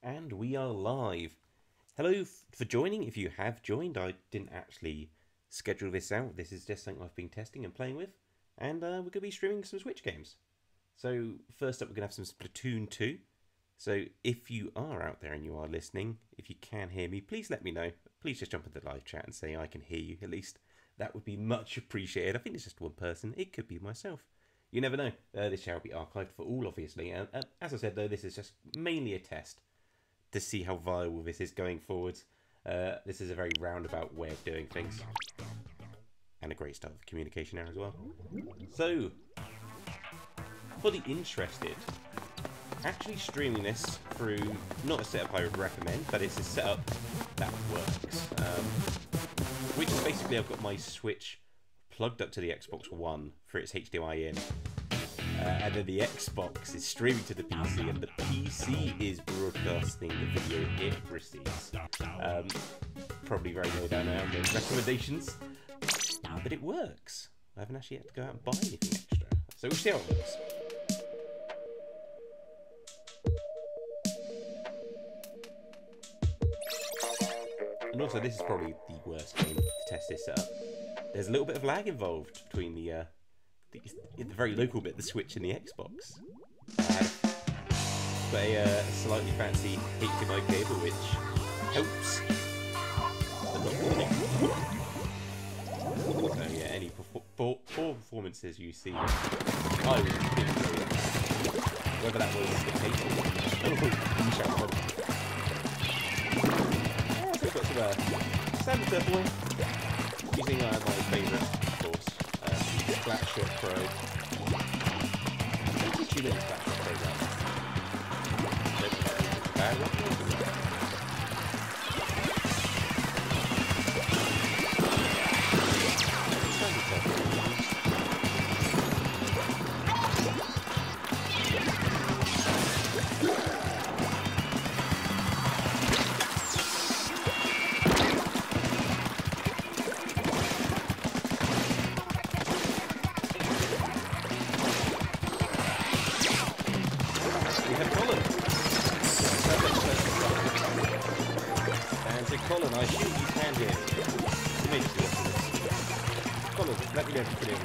And we are live. Hello for joining. If you have joined, I didn't actually schedule this out. This is just something I've been testing and playing with. And we're going to be streaming some Switch games. So first up, we're going to have some Splatoon 2. So if you are out there and you are listening, if you can hear me, please let me know. Please just jump into the live chat and say I can hear you at least. That would be much appreciated. I think it's just one person. It could be myself. You never know. This shall be archived for all, obviously. And as I said, though, this is just mainly a test to see how viable this is going forwards. This is a very roundabout way of doing things. And a great start of communication there as well. So, for the interested, actually streaming this through not a setup I would recommend, but it's a setup that works. Which is basically I've got my Switch plugged up to the Xbox One for its HDMI in. And then the Xbox is streaming to the PC, and the PC is broadcasting the video it receives. Probably very low down now in the recommendations, but it works. I haven't actually had to go out and buy anything extra, so we'll see how it works. And also, this is probably the worst game to test this setup. There's a little bit of lag involved between the very local bit, the Switch and the Xbox. Got a slightly fancy HDMI cable, which helps. So yeah, any poor performances you see, I was whether that was the case. So we've got some standard turtle using my favourite, of course. Flatshot Pro. I think it's really Flatshot Pro down. Don't know if it's a bad one. Colin, I assume you can hear me. You may just be watching this. Colin, let me know if you can hear me.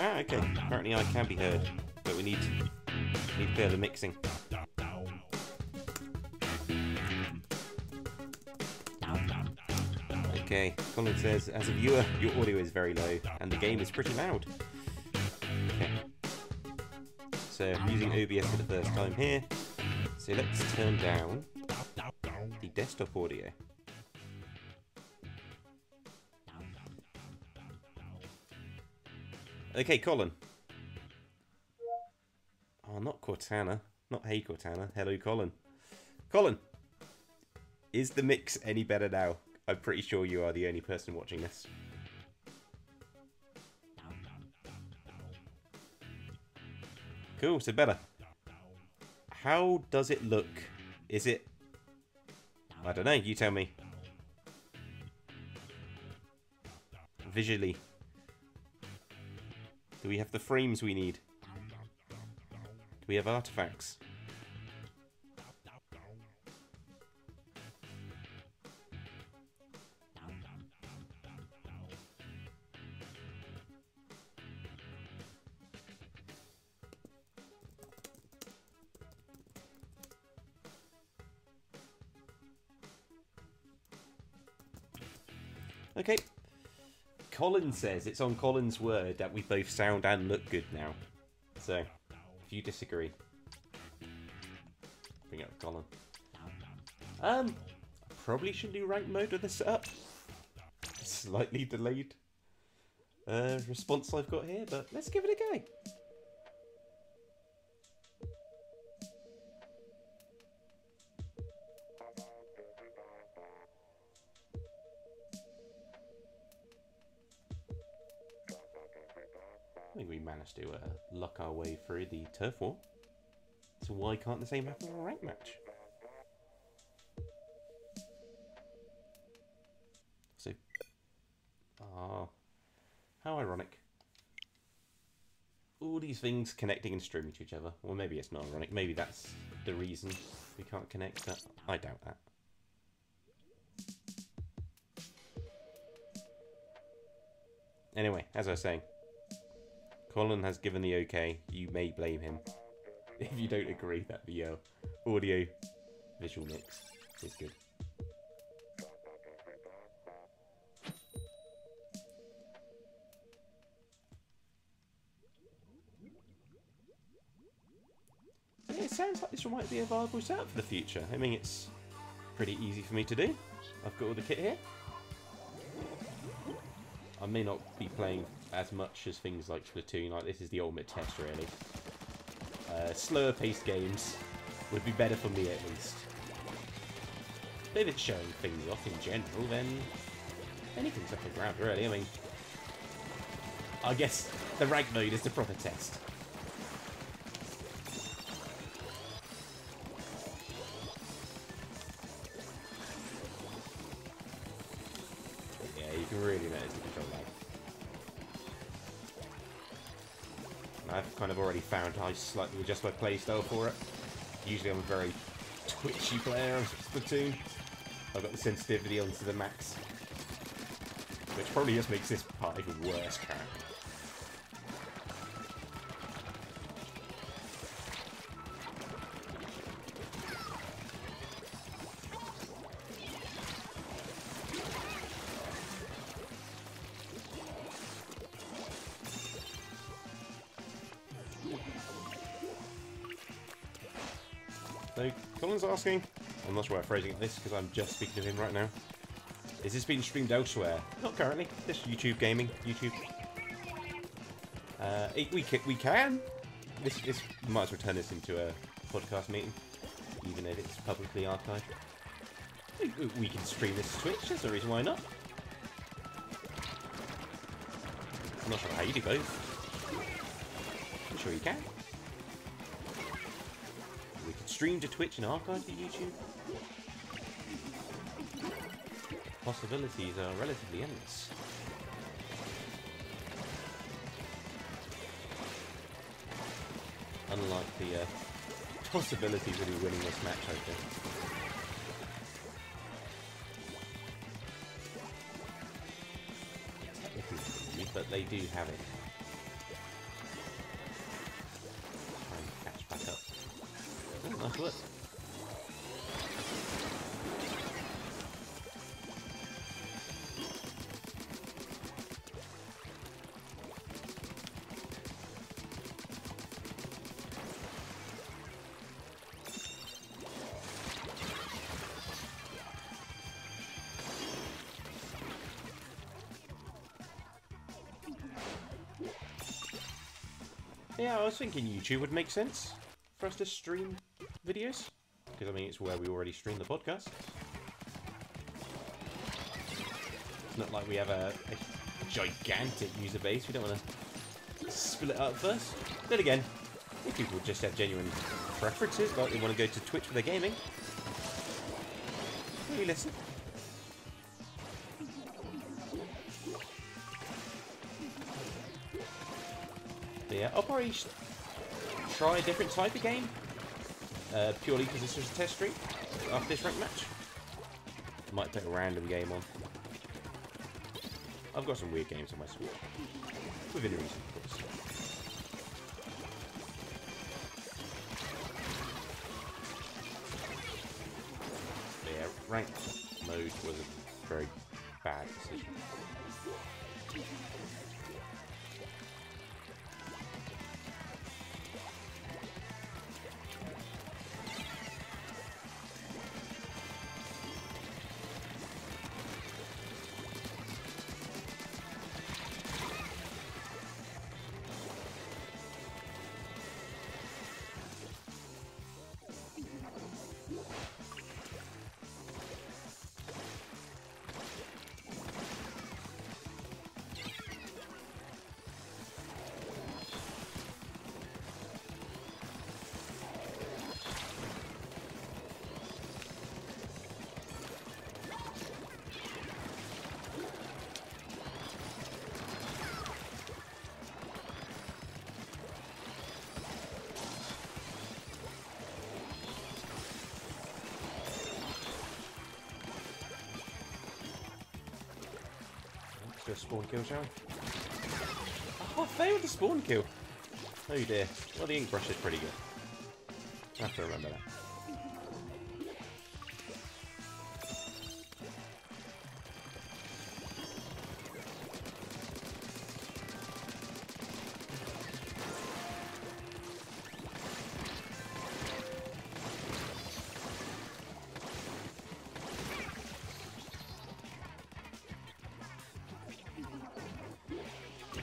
Ah, okay. Apparently I can be heard, but we need further mixing. Okay, Colin says, as a viewer, your audio is very low, and the game is pretty loud. Okay. So, I'm using OBS for the first time here. So let's turn down the desktop audio. Okay, Colin. Oh, not Cortana. Not hey Cortana. Hello, Colin. Colin! Is the mix any better now? I'm pretty sure you are the only person watching this. Cool, so better. How does it look? Is it... I don't know, you tell me. Visually. Do we have the frames we need? Do we have artifacts? Okay. Colin says it's on Colin's word that we both sound and look good now. So, if you disagree, bring it up, Colin. I probably should do rank mode with this setup. Slightly delayed response I've got here, but let's give it a go. I think we managed to luck our way through the turf war. So why can't the same happen in a rank match? So, how ironic. All these things connecting and streaming to each other. Well, maybe it's not ironic. Maybe that's the reason we can't connect, but I doubt that. Anyway, as I was saying, Colin has given the okay. You may blame him if you don't agree that the audio visual mix is good. Yeah, it sounds like this might be a viable setup for the future. I mean, it's pretty easy for me to do. I've got all the kit here. I may not be playing as much as things like Splatoon. Like, this is the ultimate test, really. Slower paced games would be better for me, at least. But if it's showing things off in general, then anything's up for grabs, really. I mean, I guess the rank mode is the proper test. Yeah, you can really notice the control lag. I've kind of already found I slightly adjust my playstyle for it. Usually I'm a very twitchy player of Splatoon. I've got the sensitivity onto the max. Which probably just makes this part even worse, apparently. So, Colin's asking, I'm not sure how I'm phrasing this because I'm just speaking to him right now. Is this being streamed elsewhere? Not currently. Just YouTube gaming. YouTube. We can. This might as well turn this into a podcast meeting, even if it's publicly archived. We can stream this to Twitch. There's no reason why not. I'm not sure how you do both. I'm sure you can. We can stream to Twitch and archive to YouTube. Possibilities are relatively endless. Unlike the possibilities of you winning this match, I think. Technically, but they do have it. to work. Yeah, I was thinking YouTube would make sense for us to stream videos. Because, I mean, it's where we already stream the podcast. It's not like we have a gigantic user base. We don't want to split it up first. Then again, if people just have genuine preferences, like they want to go to Twitch for their gaming, maybe listen. But yeah, I'll probably try a different type of game, purely because it's just a test stream after this ranked match. Might put a random game on. I've got some weird games on my Switch, within reason, of course. But yeah, ranked mode was a very bad decision. A spawn kill, shall we? Oh, I failed the spawn kill. Oh dear. Well, the ink brush is pretty good. I have to remember that.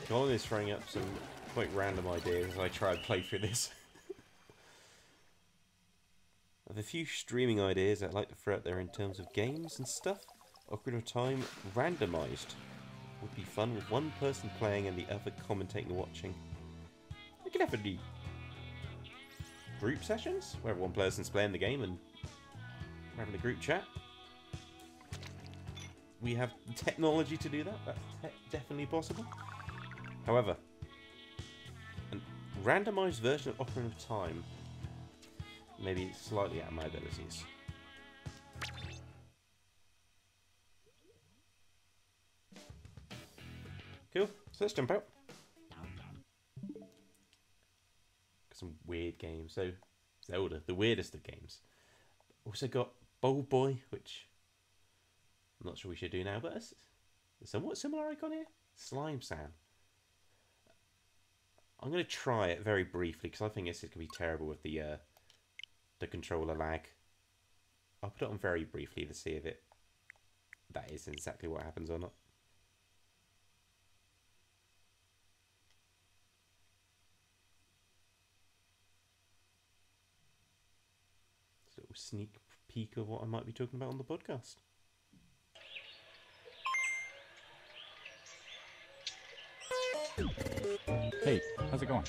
Colin is throwing up some quite random ideas as I try and play through this. I have a few streaming ideas I'd like to throw out there in terms of games and stuff. Ocarina of Time randomised would be fun with one person playing and the other commentating and watching. We could have do group sessions where one person's playing the game and we're having a group chat. We have the technology to do that. That's definitely possible. However, a randomised version of Ocarina of Time maybe slightly out of my abilities. Cool, so let's jump out. Got some weird games. So, Zelda, the weirdest of games. Also got Bold Boy, which I'm not sure we should do now, but it's a somewhat similar icon here. Slime Sand. I'm going to try it very briefly because I think this is going to be terrible with the controller lag. I'll put it on very briefly to see if that is exactly what happens or not. Just a little sneak peek of what I might be talking about on the podcast. Hey, how's it going?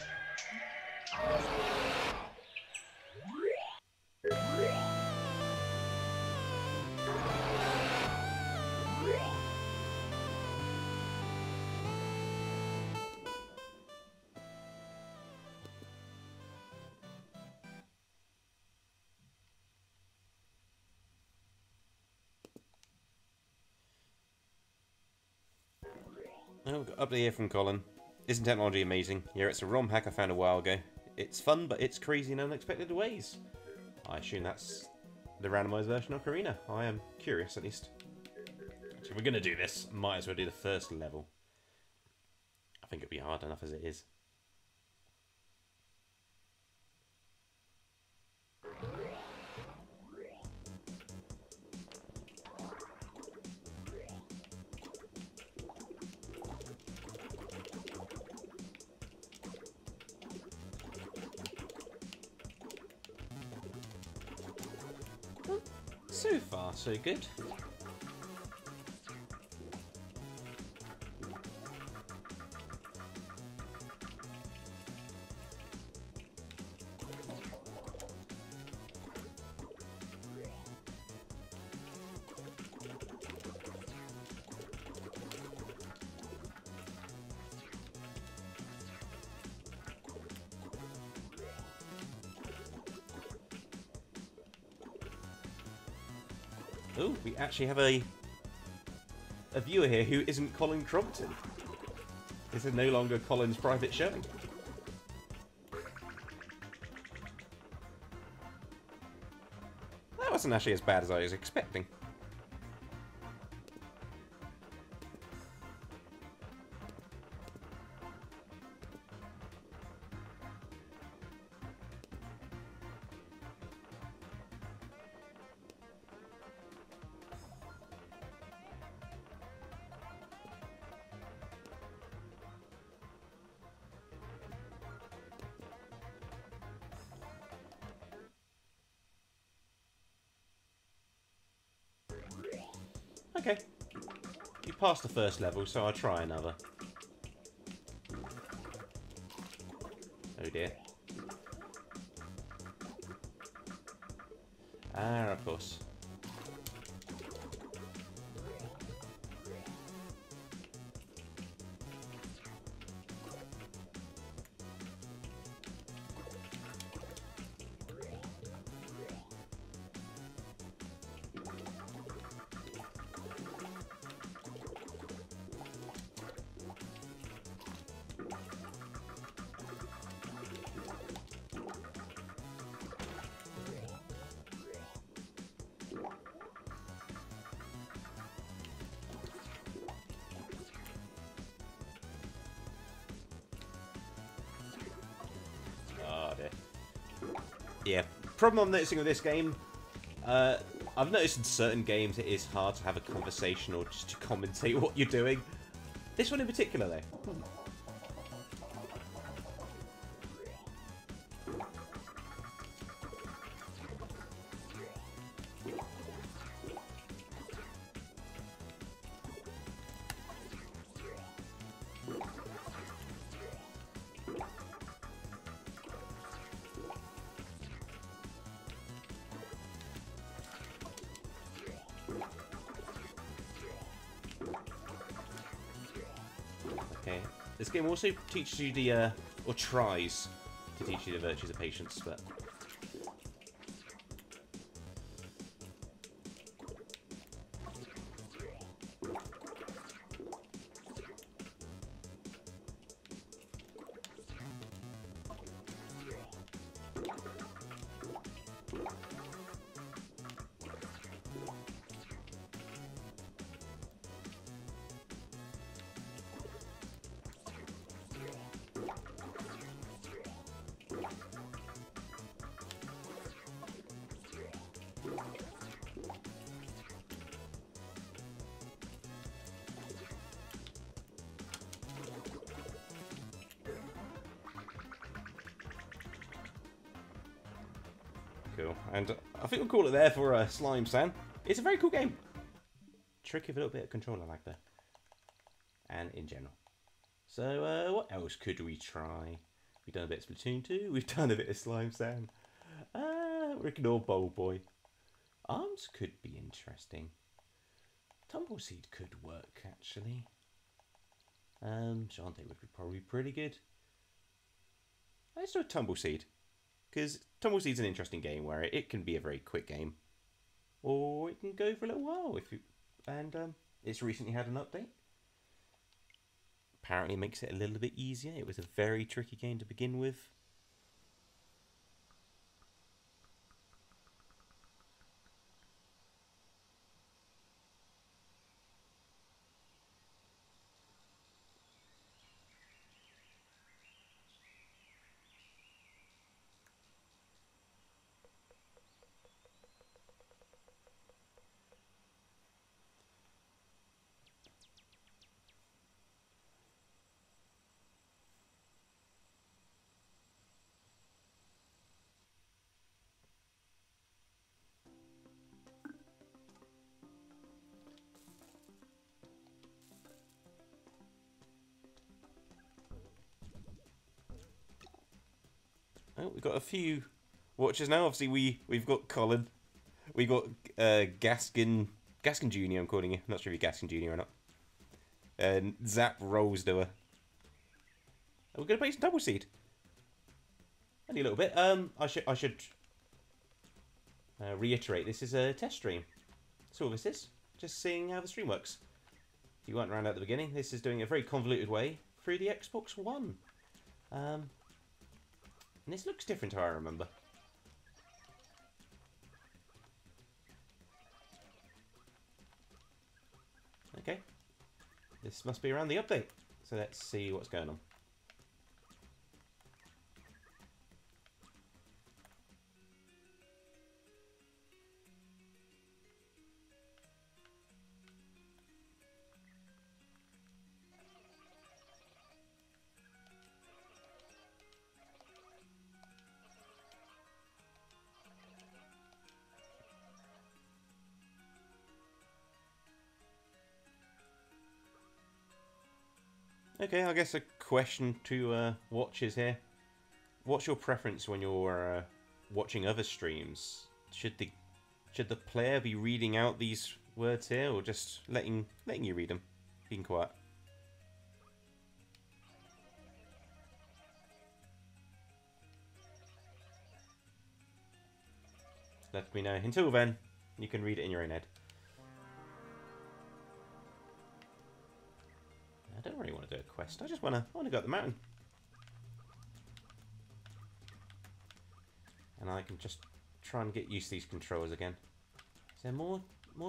Oh, got up here from Colin. Isn't technology amazing? Yeah, it's a ROM hack I found a while ago. It's fun, but it's crazy in unexpected ways. I assume that's the randomized version of Karina. I am curious, at least. So if we're going to do this, might as well do the first level. I think it'll be hard enough as it is. So far, so good. Oh, we actually have a viewer here who isn't Colin Crompton. This is no longer Colin's private showing. That wasn't actually as bad as I was expecting. Okay. You passed the first level, so I'll try another. Oh dear. Ah, of course. Yeah, problem I'm noticing with this game, I've noticed in certain games it is hard to have a conversation or just to commentate what you're doing. This one in particular, though. Okay. This game also teaches you the, or tries to teach you the virtues of patience, but... Cool. And I think we'll call it there for Slime San. It's a very cool game. Tricky with a little bit of control I like there. And in general. So, what else could we try? We've done a bit of Splatoon 2. We've done a bit of Slime San. We can all Bowl Boy. Arms could be interesting. Tumbleseed could work, actually. Shantae would be probably pretty good. Let's do a Tumbleseed. Because Tumbleseed's an interesting game where it can be a very quick game. Or it can go for a little while. And it's recently had an update. Apparently makes it a little bit easier. It was a very tricky game to begin with. Oh, we've got a few watchers now. Obviously, we've got Colin. We've got Gaskin Jr. I'm calling you. Not sure if you're Gaskin Jr. or not. And Zap Rollsdoer. We're going to play some Tumble Seed. Only a little bit. I should reiterate, this is a test stream. That's all this is. Just seeing how the stream works. If you weren't around at the beginning, this is doing it a very convoluted way through the Xbox One. And this looks different to how I remember. Okay. This must be around the update. So let's see what's going on. Okay, I guess a question to watchers here. What's your preference when you're watching other streams? Should the player be reading out these words here, or just letting you read them, being quiet? Let me know. Until then, you can read it in your own head. I don't really want to do a quest. I want to go up the mountain. And I can just try and get used to these controls again. Is there more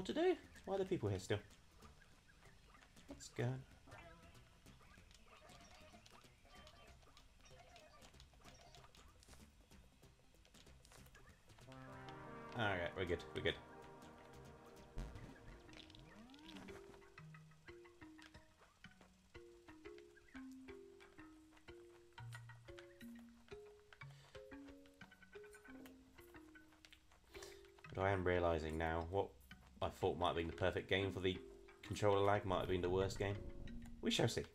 to do? Why are there people here still? Let's go. Alright, we're good. We're good. But I am realising now what I thought might have been the perfect game for the controller lag might have been the worst game. We shall see.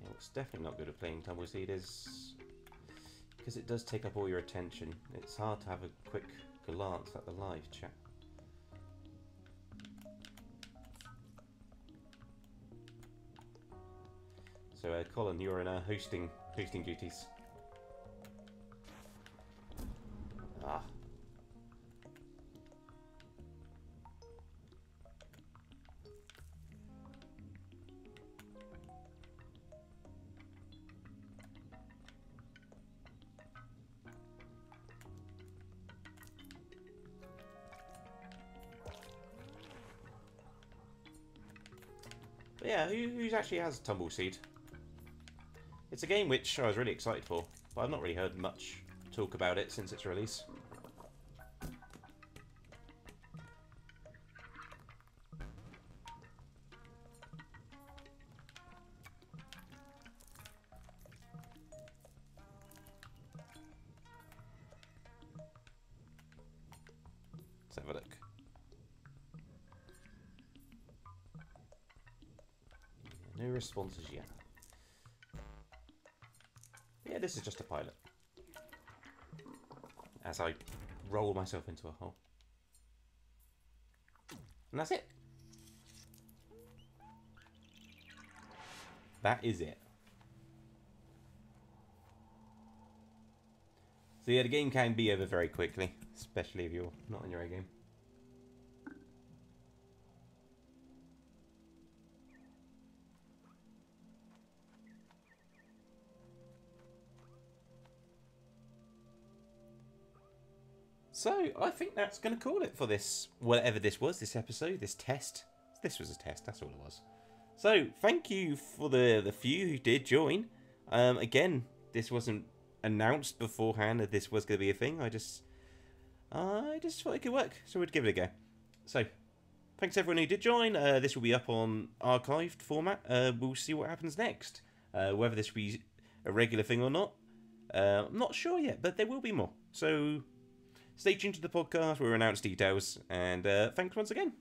What's definitely not good at playing Tumbleseed is because it does take up all your attention. It's hard to have a quick glance at the live chat. So, Colin, you're in hosting duties. Ah. But yeah, who actually has Tumbleseed? It's a game which I was really excited for, but I've not really heard much talk about it since its release. Let's have a look. No responses yet. Yeah, this is just a pilot. As I roll myself into a hole. And that's it. That is it. So yeah, the game can be over very quickly, especially if you're not in your A game. So, I think that's going to call it for this, whatever this was, this episode, this test. This was a test, that's all it was. So, thank you for the few who did join. Again, this wasn't announced beforehand that this was going to be a thing. I just thought it could work, so we'd give it a go. So, thanks everyone who did join. This will be up on archived format. We'll see what happens next. Whether this will be a regular thing or not, I'm not sure yet, but there will be more. So, stay tuned to the podcast. We'll announce details. And thanks once again.